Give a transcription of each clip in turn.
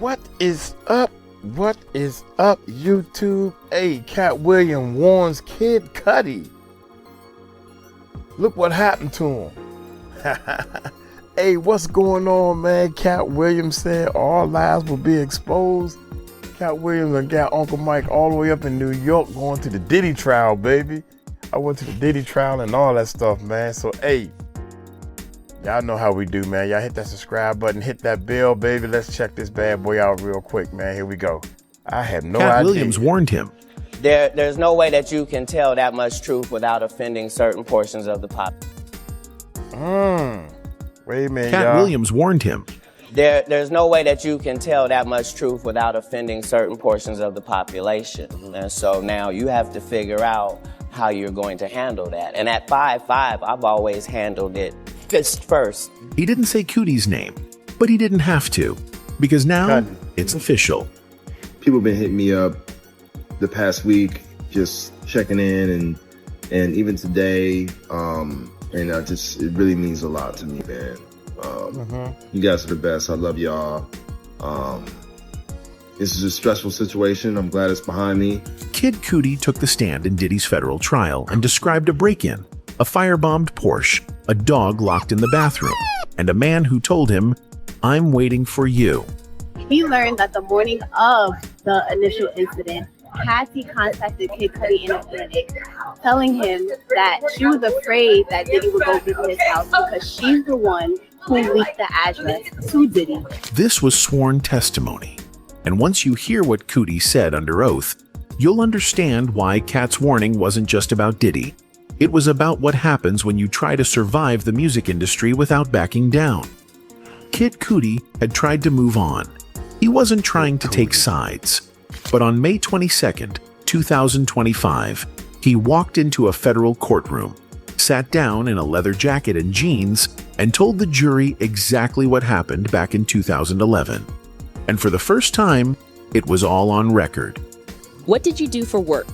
What is up? What is up, YouTube? Hey, 𝗟𝗡𝗡𝗞𝗦 warns Kid Cudi. Look what happened to him. Hey, what's going on, man? Cat Williams said all lies will be exposed. Cat Williams and got Uncle Mike all the way up in New York going to the Diddy trial, baby. I went to the Diddy trial and all that stuff, man. So, hey, y'all know how we do, man. Y'all hit that subscribe button, hit that bell, baby. Let's check this bad boy out real quick, man. Here we go. I have no idea. Cat Williams warned him. There's no way that you can tell that much truth without offending certain portions of the pop. Wait a minute, Cat Williams warned him. There's no way that you can tell that much truth without offending certain portions of the population. And so now you have to figure out how you're going to handle that. And at 5'5", I've always handled it fist first. He didn't say Cudi's name, but he didn't have to, because now it's official. People have been hitting me up the past week, just checking in, and even today, it really means a lot to me, man. You guys are the best. I love y'all. This is a stressful situation. I'm glad it's behind me. Kid Cudi took the stand in Diddy's federal trial and described a break-in, a firebombed Porsche, a dog locked in the bathroom, and a man who told him, "I'm waiting for you." He learned that the morning of the initial incident, Cassie contacted Kid Cudi in a panic, telling him that she was afraid that Diddy would go visit his house because she's the one who leaked the address to Diddy. This was sworn testimony, and once you hear what Cudi said under oath, you'll understand why Cat's warning wasn't just about Diddy. It was about what happens when you try to survive the music industry without backing down. Kid Cudi had tried to move on. He wasn't trying to take sides. But on May 22nd, 2025, he walked into a federal courtroom, sat down in a leather jacket and jeans, and told the jury exactly what happened back in 2011. And for the first time, it was all on record. What did you do for work?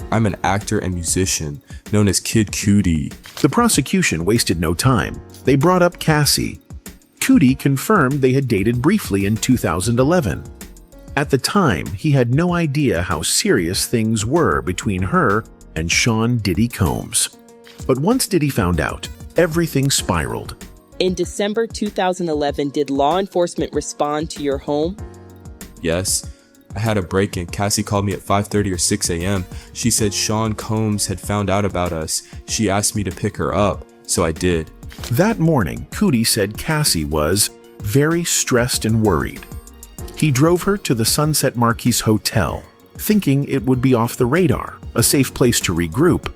I'm an actor and musician, known as Kid Cudi. The prosecution wasted no time. They brought up Cassie. Cudi confirmed they had dated briefly in 2011. At the time, he had no idea how serious things were between her and Sean Diddy Combs. But once Diddy found out, everything spiraled. In December 2011, did law enforcement respond to your home? Yes. I had a break-in. Cassie called me at 5:30 or 6 a.m. She said Sean Combs had found out about us. She asked me to pick her up, so I did. That morning, Cudi said Cassie was very stressed and worried. He drove her to the Sunset Marquis Hotel, thinking it would be off the radar, a safe place to regroup.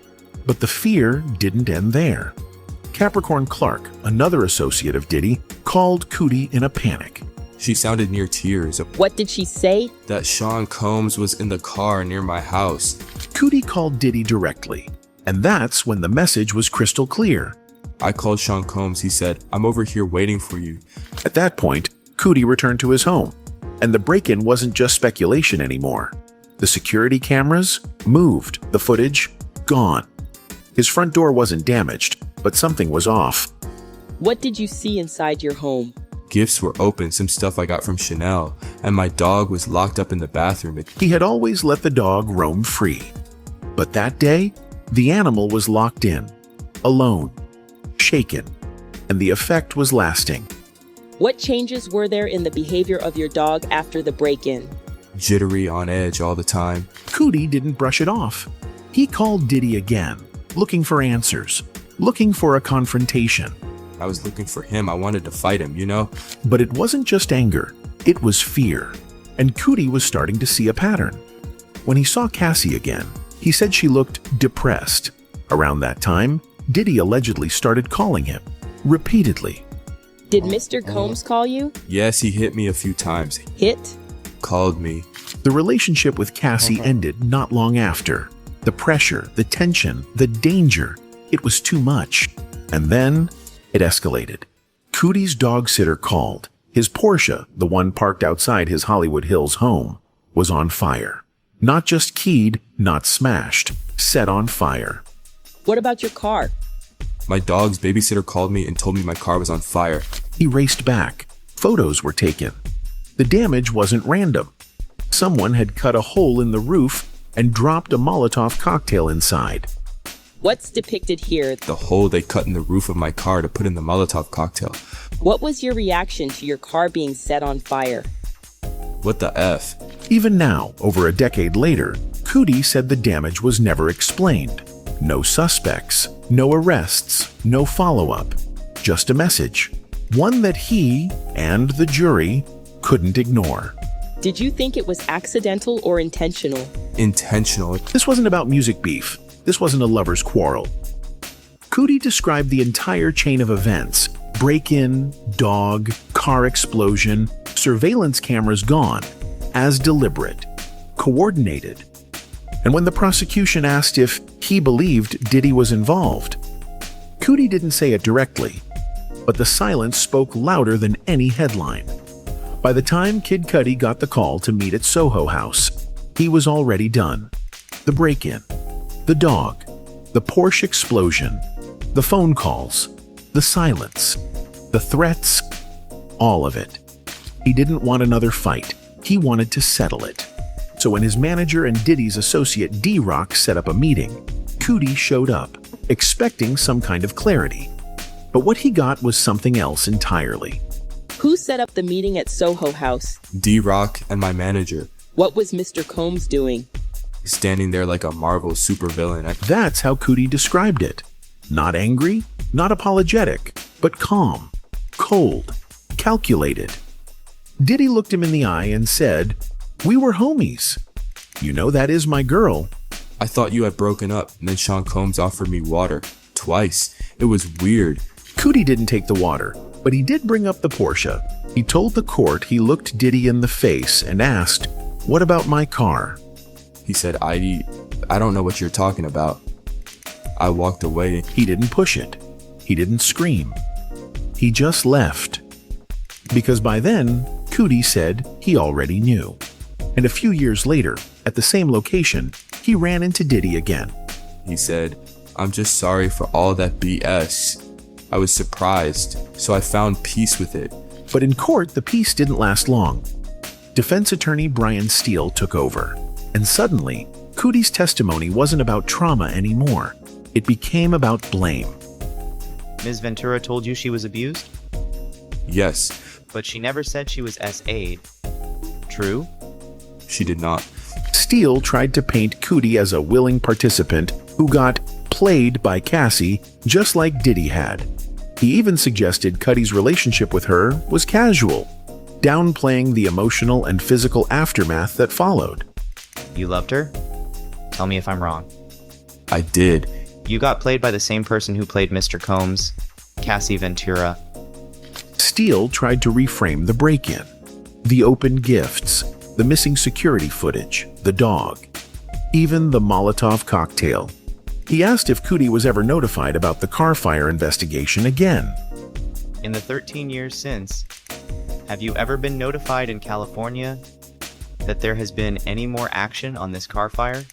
But the fear didn't end there. Capricorn Clark, another associate of Diddy, called Cudi in a panic. She sounded near tears. What did she say? That Sean Combs was in the car near my house. Cudi called Diddy directly, and that's when the message was crystal clear. I called Sean Combs. He said, "I'm over here waiting for you." At that point, Cudi returned to his home, and the break-in wasn't just speculation anymore. The security cameras moved, the footage gone. His front door wasn't damaged, but something was off. What did you see inside your home? Gifts were open, some stuff I got from Chanel, and my dog was locked up in the bathroom. He had always let the dog roam free. But that day, the animal was locked in, alone, shaken, and the effect was lasting. What changes were there in the behavior of your dog after the break-in? Jittery, on edge all the time. Cudi didn't brush it off. He called Diddy again, looking for answers, looking for a confrontation. I was looking for him. I wanted to fight him, you know? But it wasn't just anger, it was fear. And Cudi was starting to see a pattern. When he saw Cassie again, he said she looked depressed. Around that time, Diddy allegedly started calling him, repeatedly. Did Mr. Combs call you? Yes, he hit me a few times. Hit? Called me. The relationship with Cassie ended not long after. The pressure, the tension, the danger, it was too much. And then it escalated. Cudi's dog sitter called. His Porsche, the one parked outside his Hollywood Hills home, was on fire. Not just keyed, not smashed, set on fire. What about your car? My dog's babysitter called me and told me my car was on fire. He raced back. Photos were taken. The damage wasn't random. Someone had cut a hole in the roof and dropped a Molotov cocktail inside. What's depicted here? The hole they cut in the roof of my car to put in the Molotov cocktail. What was your reaction to your car being set on fire? What the F? Even now, over a decade later, Cudi said the damage was never explained. No suspects, no arrests, no follow-up. Just a message. One that he and the jury couldn't ignore. Did you think it was accidental or intentional? Intentional. This wasn't about music beef. This wasn't a lover's quarrel. Cudi described the entire chain of events: break-in, dog, car explosion, surveillance cameras gone, as deliberate, coordinated. And when the prosecution asked if he believed Diddy was involved, Cudi didn't say it directly, but the silence spoke louder than any headline. By the time Kid Cudi got the call to meet at Soho House, he was already done. The break-in, the dog, the Porsche explosion, the phone calls, the silence, the threats, all of it. He didn't want another fight. He wanted to settle it. So when his manager and Diddy's associate D-Rock set up a meeting, Cudi showed up, expecting some kind of clarity. But what he got was something else entirely. Who set up the meeting at Soho House? D-Rock and my manager. What was Mr. Combs doing? Standing there like a Marvel supervillain. That's how Cudi described it. Not angry, not apologetic, but calm, cold, calculated. Diddy looked him in the eye and said, "We were homies. You know that is my girl." I thought you had broken up, and then Sean Combs offered me water. Twice. It was weird. Cudi didn't take the water, but he did bring up the Porsche. He told the court he looked Diddy in the face and asked, "What about my car?" He said, I don't know what you're talking about. I walked away. He didn't push it. He didn't scream. He just left. Because by then, Cudi said he already knew. And a few years later, at the same location, he ran into Diddy again. He said, "I'm just sorry for all that BS. I was surprised, so I found peace with it." But in court, the peace didn't last long. Defense attorney Brian Steele took over. And suddenly, Cudi's testimony wasn't about trauma anymore. It became about blame. Ms. Ventura told you she was abused, Yes, but she never said she was SA'd. True? she did not. Steele tried to paint Cudi as a willing participant who got played by Cassie just like Diddy had. He even suggested Cudi's relationship with her was casual, downplaying the emotional and physical aftermath that followed. You loved her? Tell me if I'm wrong. I did. You got played by the same person who played Mr. Combs, Cassie Ventura. Steele tried to reframe the break-in, the open gifts, the missing security footage, the dog, even the Molotov cocktail. He asked if Cudi was ever notified about the car fire investigation again. In the 13 years since, have you ever been notified in California that there has been any more action on this car fire?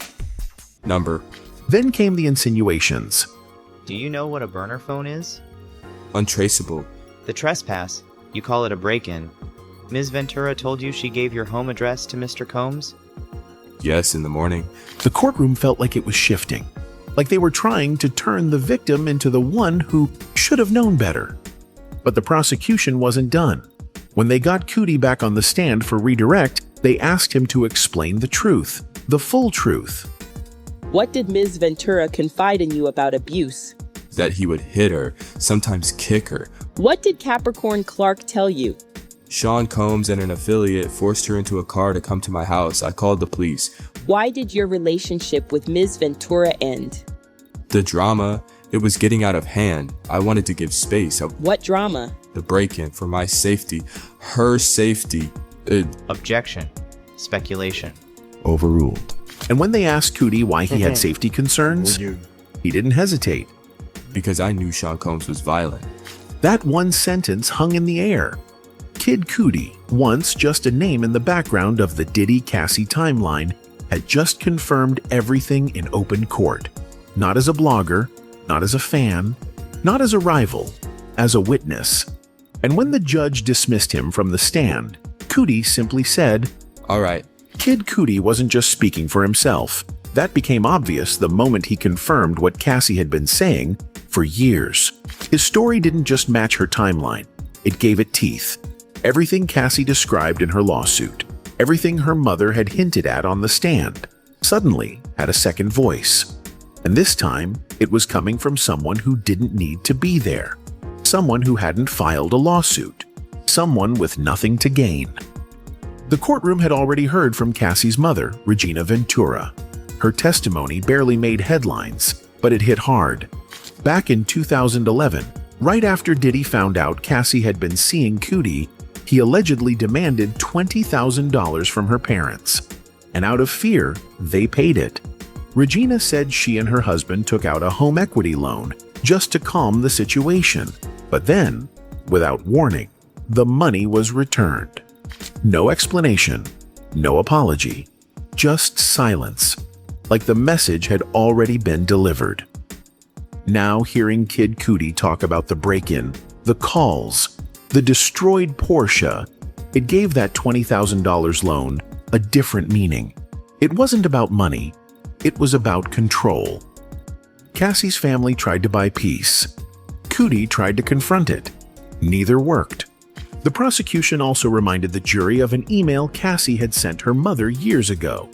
Number. Then came the insinuations. Do you know what a burner phone is? Untraceable. The trespass. You call it a break-in. Ms. Ventura told you she gave your home address to Mr. Combs? Yes, in the morning. The courtroom felt like it was shifting, like they were trying to turn the victim into the one who should have known better. But the prosecution wasn't done. When they got Cudi back on the stand for redirect, they asked him to explain the truth, the full truth. What did Ms. Ventura confide in you about abuse? That he would hit her, sometimes kick her. What did 𝗗𝗡𝗡𝗞𝗦 tell you? Sean Combs and an affiliate forced her into a car to come to my house. I called the police. Why did your relationship with Ms. Ventura end? The drama, it was getting out of hand. I wanted to give space. What drama? The break-in for my safety, her safety. Objection. Speculation. Overruled. And when they asked Cudi why he had safety concerns, he didn't hesitate. Because I knew Sean Combs was violent. That one sentence hung in the air. Kid Cudi, once just a name in the background of the Diddy-Cassie timeline, had just confirmed everything in open court. Not as a blogger, not as a fan, not as a rival, as a witness. And when the judge dismissed him from the stand, Cudi simply said, All right. Kid Cudi wasn't just speaking for himself. That became obvious the moment he confirmed what Cassie had been saying for years. His story didn't just match her timeline, it gave it teeth. Everything Cassie described in her lawsuit, everything her mother had hinted at on the stand, suddenly had a second voice. And this time, it was coming from someone who didn't need to be there. Someone who hadn't filed a lawsuit. Someone with nothing to gain. The courtroom had already heard from Cassie's mother, Regina Ventura. Her testimony barely made headlines, but it hit hard. Back in 2011, right after Diddy found out Cassie had been seeing Cudi, he allegedly demanded $20,000 from her parents. And out of fear, they paid it. Regina said she and her husband took out a home equity loan just to calm the situation. But then, without warning, the money was returned. No explanation, no apology, just silence, like the message had already been delivered. Now hearing Kid Cudi talk about the break-in, the calls, the destroyed Porsche, it gave that $20,000 loan a different meaning. It wasn't about money, it was about control. Cassie's family tried to buy peace. Cudi tried to confront it. Neither worked. The prosecution also reminded the jury of an email Cassie had sent her mother years ago.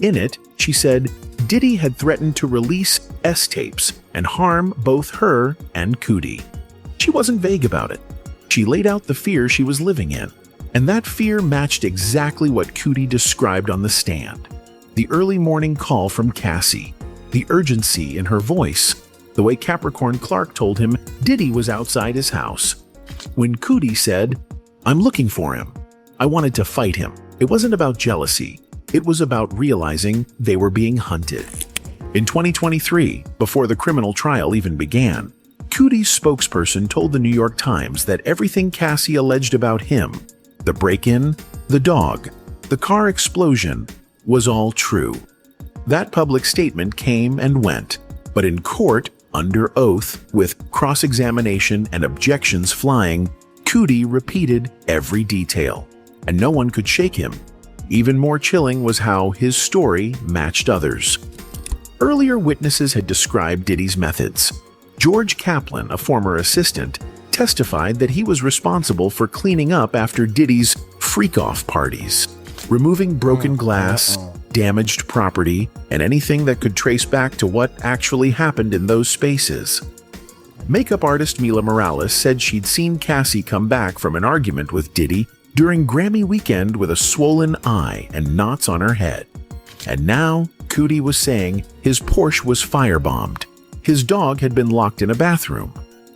In it, she said Diddy had threatened to release S-tapes and harm both her and Cudi. She wasn't vague about it. She laid out the fear she was living in, and that fear matched exactly what Cudi described on the stand. The early morning call from Cassie, the urgency in her voice, the way 𝗗𝗎𝗡𝗞𝗦 told him Diddy was outside his house. When Cudi said, I'm looking for him, I wanted to fight him. It wasn't about jealousy. It was about realizing they were being hunted. In 2023, before the criminal trial even began, Cudi's spokesperson told the New York Times that everything Cassie alleged about him, the break-in, the dog, the car explosion, was all true. That public statement came and went, but in court, under oath, with cross-examination and objections flying, Cudi repeated every detail, and no one could shake him. Even more chilling was how his story matched others. Earlier witnesses had described Diddy's methods. George Kaplan, a former assistant, testified that he was responsible for cleaning up after Diddy's freak-off parties, removing broken glass, damaged property, and anything that could trace back to what actually happened in those spaces. Makeup artist 𝗗𝗢 Morales said she'd seen Cassie come back from an argument with Diddy during Grammy weekend with a swollen eye and knots on her head. And now, Cudi was saying his Porsche was firebombed. His dog had been locked in a bathroom.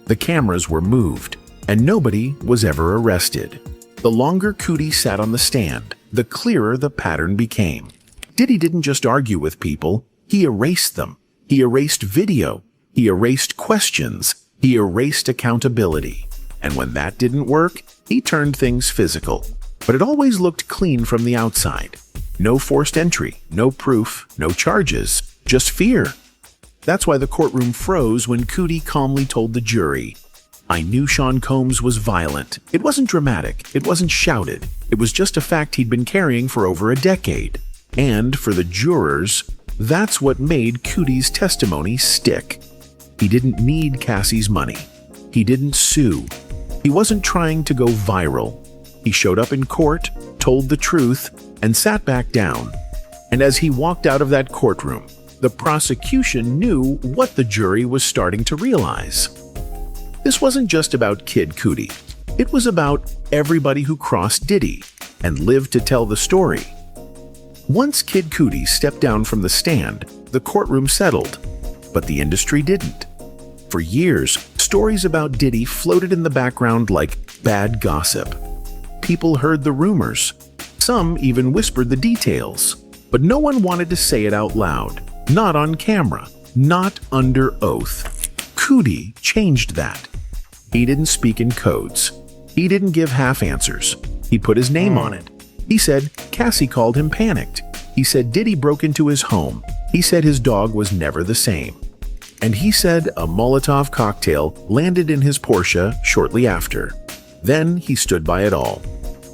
The cameras were moved, and nobody was ever arrested. The longer Cudi sat on the stand, the clearer the pattern became. Diddy didn't just argue with people, he erased them. He erased video. He erased questions. He erased accountability. And when that didn't work, he turned things physical. But it always looked clean from the outside. No forced entry, no proof, no charges, just fear. That's why the courtroom froze when Cudi calmly told the jury, I knew Sean Combs was violent. It wasn't dramatic. It wasn't shouted. It was just a fact he'd been carrying for over a decade. And for the jurors, that's what made Cudi's testimony stick. He didn't need Cassie's money. He didn't sue. He wasn't trying to go viral. He showed up in court, told the truth, and sat back down. And as he walked out of that courtroom, the prosecution knew what the jury was starting to realize. This wasn't just about Kid Cudi. It was about everybody who crossed Diddy and lived to tell the story. Once Kid Cudi stepped down from the stand, the courtroom settled, but the industry didn't. For years, stories about Diddy floated in the background like bad gossip. People heard the rumors. Some even whispered the details. But no one wanted to say it out loud. Not on camera. Not under oath. Cudi changed that. He didn't speak in codes. He didn't give half answers. He put his name on it. He said Cassie called him panicked. He said Diddy broke into his home. He said his dog was never the same. And he said a Molotov cocktail landed in his Porsche shortly after. Then he stood by it all.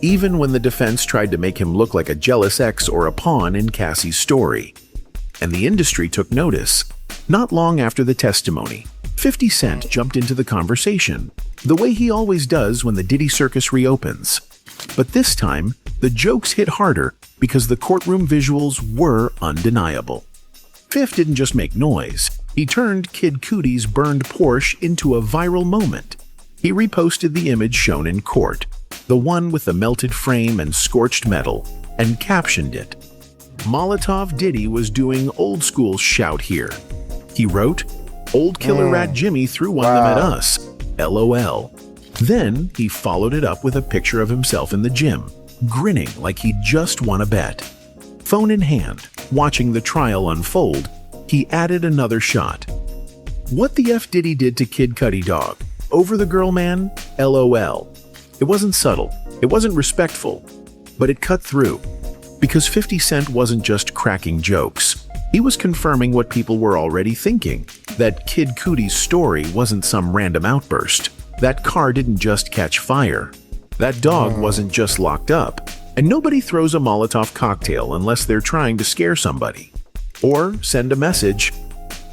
even when the defense tried to make him look like a jealous ex or a pawn in Cassie's story. And the industry took notice. Not long after the testimony, 50 Cent jumped into the conversation, the way he always does when the Diddy circus reopens. But this time, the jokes hit harder because the courtroom visuals were undeniable. Fifth didn't just make noise, he turned Kid Cudi's burned Porsche into a viral moment. He reposted the image shown in court, the one with the melted frame and scorched metal, and captioned it, "Molotov Diddy was doing old school shout here." He wrote, "Old killer rat Jimmy threw one of them at us, LOL." Then he followed it up with a picture of himself in the gym, grinning like he just won a bet. Phone in hand, watching the trial unfold, he added another shot. What the F Diddy did to Kid Cudi, dog? Over the girl, man? LOL. It wasn't subtle, it wasn't respectful, but it cut through. Because 50 Cent wasn't just cracking jokes, he was confirming what people were already thinking, that Kid Cudi's story wasn't some random outburst. That car didn't just catch fire. That dog wasn't just locked up. And nobody throws a Molotov cocktail unless they're trying to scare somebody. Or send a message.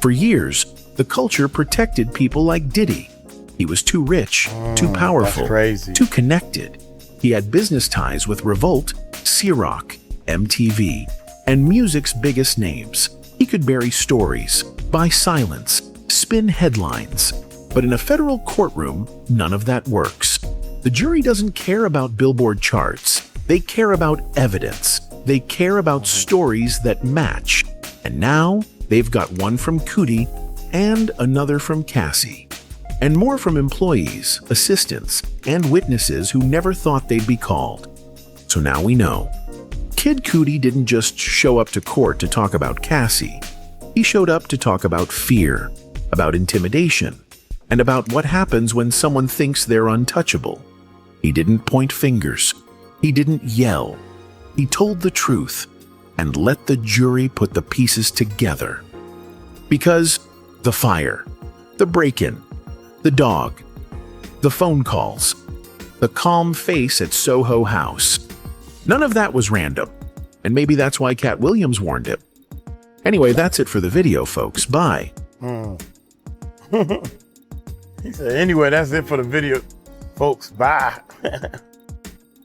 For years, the culture protected people like Diddy. He was too rich, too powerful, too connected. He had business ties with Revolt, C-Rock, MTV, and music's biggest names. He could bury stories, buy silence, spin headlines. But in a federal courtroom, none of that works. The jury doesn't care about Billboard charts. They care about evidence. They care about stories that match. And now, they've got one from Cudi and another from Cassie. And more from employees, assistants, and witnesses who never thought they'd be called. So now we know. Kid Cudi didn't just show up to court to talk about Cassie. He showed up to talk about fear, about intimidation, and about what happens when someone thinks they're untouchable. He didn't point fingers. He didn't yell. He told the truth and let the jury put the pieces together. Because the fire, the break-in, the dog, the phone calls, the calm face at Soho House, none of that was random. And maybe that's why Cat Williams warned him. Anyway, that's it for the video, folks. Bye. He said, anyway, that's it for the video. Folks, bye.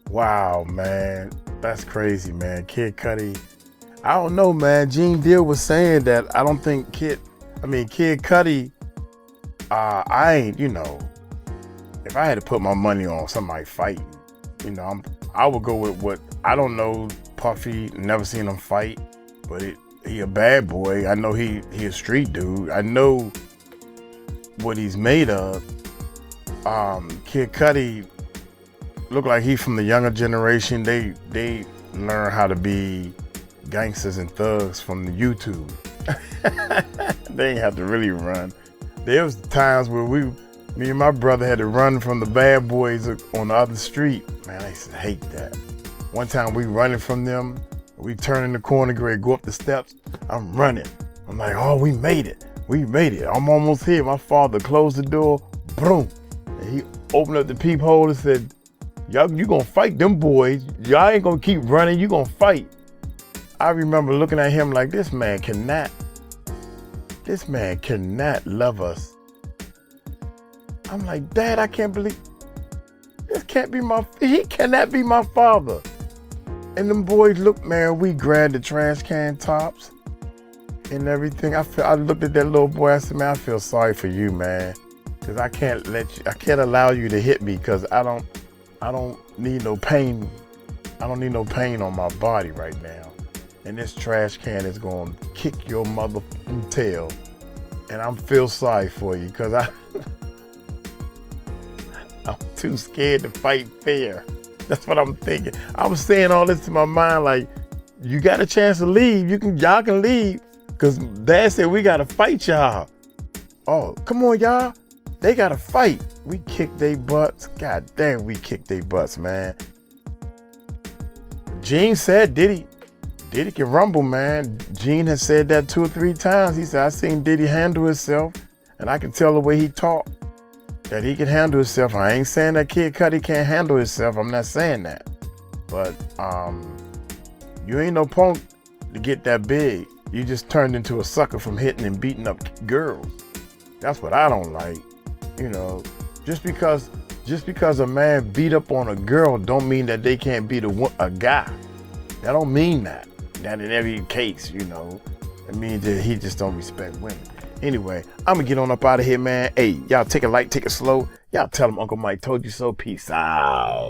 Wow, man. That's crazy, man. Kid Cudi. I don't know, man. Gene Deal was saying that I don't think Kid Cudi, I ain't, if I had to put my money on somebody fighting, I would go with what, I don't know Puffy, never seen him fight, but he a bad boy. I know he a street dude. I know what he's made of. Kid Cudi look like he's from the younger generation. They learn how to be gangsters and thugs from the YouTube. They ain't have to really run. There was times where me and my brother had to run from the bad boys on the other street. Man, I used to hate that. One time we running from them, we turn in the corner, go up the steps, I'm running. I'm like, oh, we made it. We made it. I'm almost here. My father closed the door, boom. And he opened up the peephole and said, y'all, you gonna fight them boys. Y'all ain't gonna keep running, you gonna fight. I remember looking at him like, this man cannot love us. I'm like, Dad, I can't believe, he cannot be my father. And them boys, look, man, we grabbed the trash can tops and everything. I looked at that little boy, I said, man, I feel sorry for you, man. Cause I can't allow you to hit me, cause I don't need no pain. I don't need no pain on my body right now. And this trash can is gonna kick your mother tail. And I feel sorry for you, cause I'm too scared to fight fair. That's what I'm thinking. I was saying all this to my mind, like, you got a chance to leave. Y'all can leave. Cause Dad said we gotta fight y'all. Oh, come on, y'all. They gotta fight. We kicked their butts. God damn, we kicked their butts, man. Gene said Diddy can rumble, man. Gene has said that 2 or 3 times. He said, I seen Diddy handle himself, and I can tell the way he talked that he can handle himself. I ain't saying that Kid Cudi can't handle himself. I'm not saying that. But you ain't no punk to get that big. You just turned into a sucker from hitting and beating up girls. That's what I don't like. You know, just because a man beat up on a girl don't mean that they can't beat a guy. That don't mean that. That in every case, you know. It means that he just don't respect women. Anyway, I'm gonna get on up out of here, man. Hey, y'all take it light, take it slow. Y'all tell him Uncle Mike told you so. Peace out.